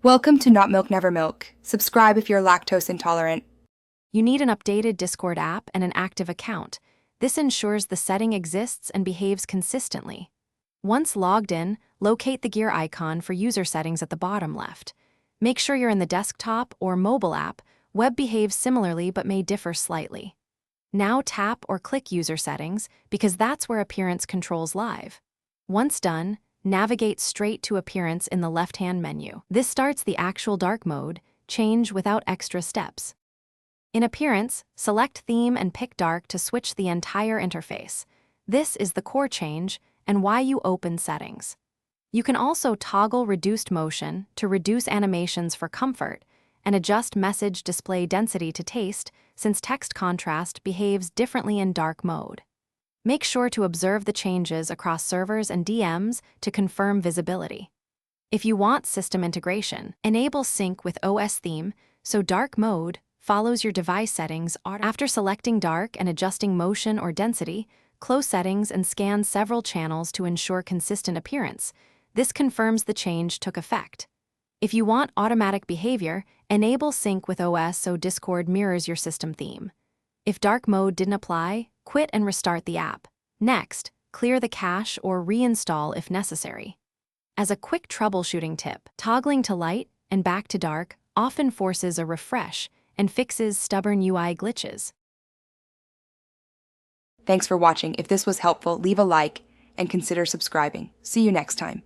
Welcome to Not Milk Never Milk. Subscribe if you're lactose intolerant. You need an updated Discord app and an active account. This ensures the setting exists and behaves consistently. Once logged in, locate the gear icon for user settings at the bottom left. Make sure you're in the desktop or mobile app. Web behaves similarly but may differ slightly. Now tap or click user settings because that's where appearance controls live. Once done, navigate straight to appearance in the left-hand menu. This starts the actual dark mode, change without extra steps. In appearance, select theme and pick dark to switch the entire interface. This is the core change and why you open settings. You can also toggle reduced motion to reduce animations for comfort and adjust message display density to taste since text contrast behaves differently in dark mode. Make sure to observe the changes across servers and DMs to confirm visibility. If you want system integration, enable sync with OS theme so dark mode follows your device settings. After selecting dark and adjusting motion or density, close settings and scan several channels to ensure consistent appearance. This confirms the change took effect. If you want automatic behavior, enable sync with OS so Discord mirrors your system theme. If dark mode didn't apply, quit and restart the app. Next, clear the cache or reinstall if necessary. As a quick troubleshooting tip, toggling to light and back to dark often forces a refresh and fixes stubborn UI glitches. Thanks for watching. If this was helpful, leave a like and consider subscribing. See you next time.